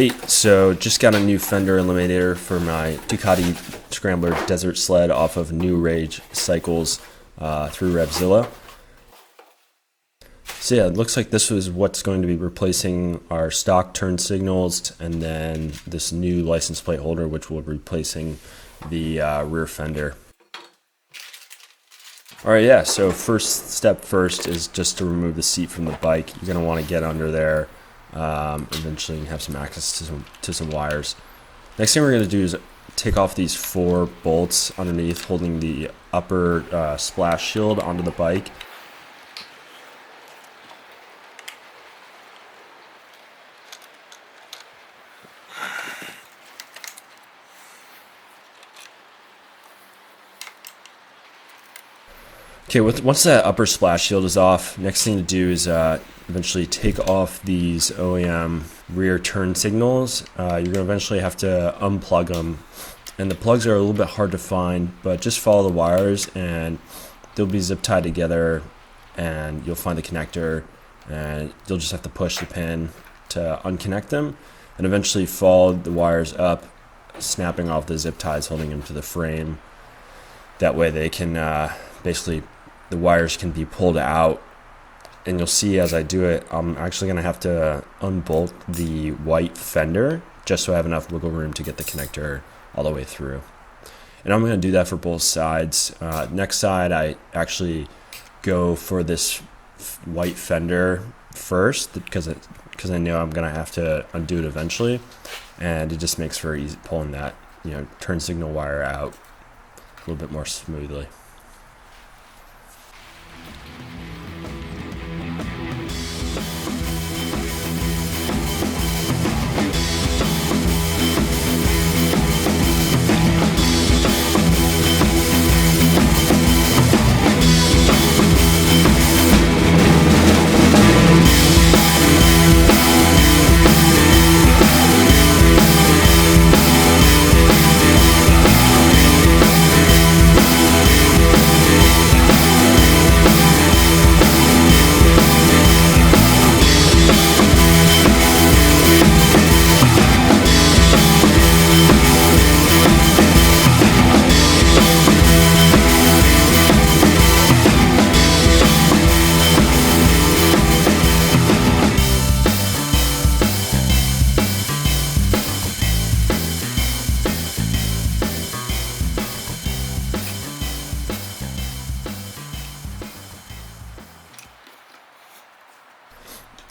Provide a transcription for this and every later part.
Hey, so just got a new Fender Eliminator for my Ducati Scrambler Desert Sled off of New Rage Cycles through Revzilla. So yeah, it looks like this was what's going to be replacing our stock turn signals, and then this new license plate holder, which will be replacing the rear fender. Alright, yeah, so first step is just to remove the seat from the bike. You're going to want to get under there. Eventually have some access to some wires. Next thing we're going to do is take off these 4 bolts underneath, holding the upper splash shield onto the bike. Okay, once that upper splash shield is off, next thing to do is eventually take off these OEM rear turn signals. You're going to eventually have to unplug them, and the plugs are a little bit hard to find, but just follow the wires and they'll be zip tied together, and you'll find the connector, and you'll just have to push the pin to unconnect them, and eventually follow the wires up, snapping off the zip ties holding them to the frame. That way they can basically, the wires can be pulled out, and you'll see as I do it, I'm actually going to have to unbolt the white fender just so I have enough wiggle room to get the connector all the way through. And I'm going to do that for both sides. Next side, I actually go for this white fender first because I know I'm going to have to undo it eventually, and it just makes for easy pulling that turn signal wire out a little bit more smoothly.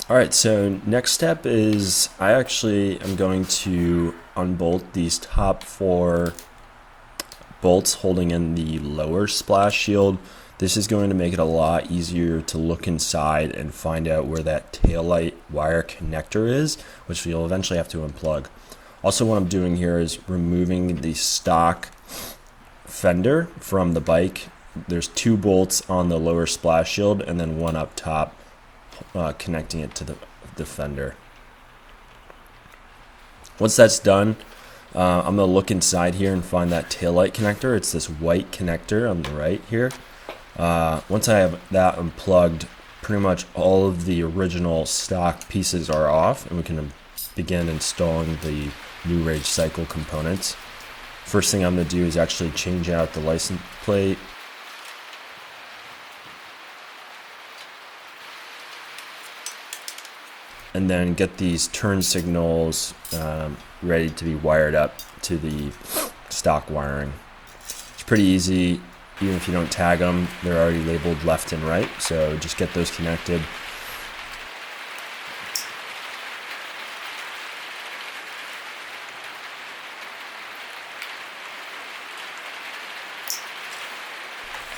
Alright, so next step is I actually am going to unbolt these top 4 bolts holding in the lower splash shield. This is going to make it a lot easier to look inside and find out where that taillight wire connector is, which you'll eventually have to unplug. Also, what I'm doing here is removing the stock fender from the bike. There's 2 bolts on the lower splash shield and then 1 up top, connecting it to the fender. Once that's done, I'm going to look inside here and find that taillight connector. It's this white connector on the right here. Once I have that unplugged, pretty much all of the original stock pieces are off, and we can begin installing the New Rage Cycle components. First thing I'm going to do is actually change out the license plate. And then get these turn signals ready to be wired up to the stock wiring. It's pretty easy, even if you don't tag them, they're already labeled left and right, so just get those connected.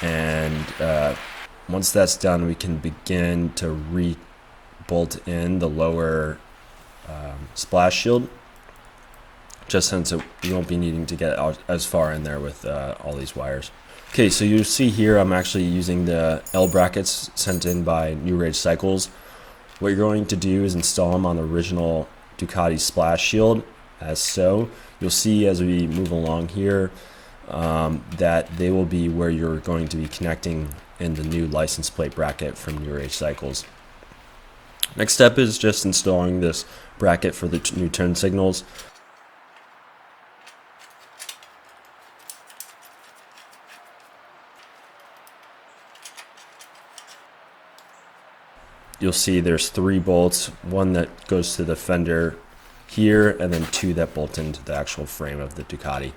And once that's done, we can begin to bolt in the lower splash shield, just since you won't be needing to get as far in there with all these wires. Okay, so you see here I'm actually using the L brackets sent in by New Rage Cycles. What you're going to do is install them on the original Ducati splash shield, as so. You'll see as we move along here that they will be where you're going to be connecting in the new license plate bracket from New Rage Cycles. Next step is just installing this bracket for the new turn signals. You'll see there's 3 bolts, one that goes to the fender here, and then 2 that bolt into the actual frame of the Ducati.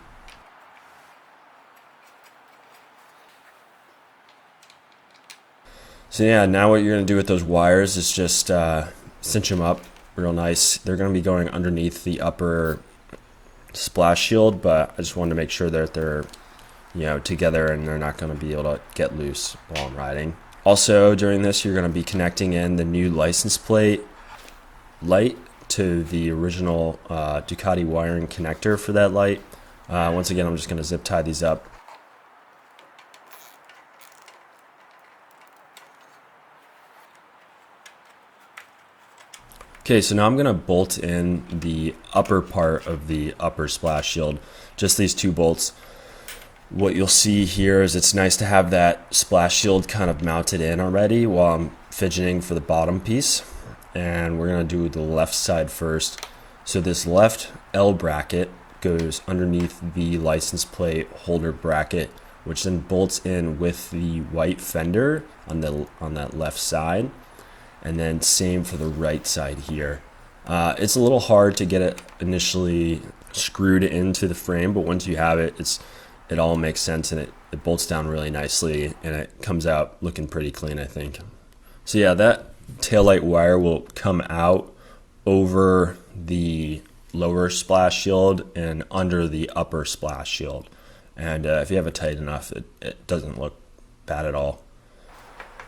So yeah, now what you're going to do with those wires is just cinch them up real nice. They're going to be going underneath the upper splash shield, but I just wanted to make sure that they're, together and they're not going to be able to get loose while I'm riding. Also, during this, you're going to be connecting in the new license plate light to the original Ducati wiring connector for that light. Once again, I'm just going to zip tie these up. Okay, so now I'm going to bolt in the upper part of the upper splash shield, just these 2 bolts. What you'll see here is it's nice to have that splash shield kind of mounted in already while I'm fidgeting for the bottom piece. And we're going to do the left side first. So this left L bracket goes underneath the license plate holder bracket, which then bolts in with the white fender on that left side. And then same for the right side here. It's a little hard to get it initially screwed into the frame, but once you have it, it all makes sense, and it bolts down really nicely, and it comes out looking pretty clean, I think. So yeah, that taillight wire will come out over the lower splash shield and under the upper splash shield. And if you have it tight enough, it doesn't look bad at all.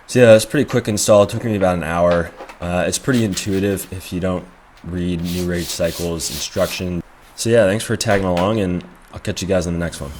So yeah, it's pretty quick install. It took me about an hour. It's pretty intuitive if you don't read New Rage Cycle's instruction. So yeah, thanks for tagging along, and I'll catch you guys in the next one.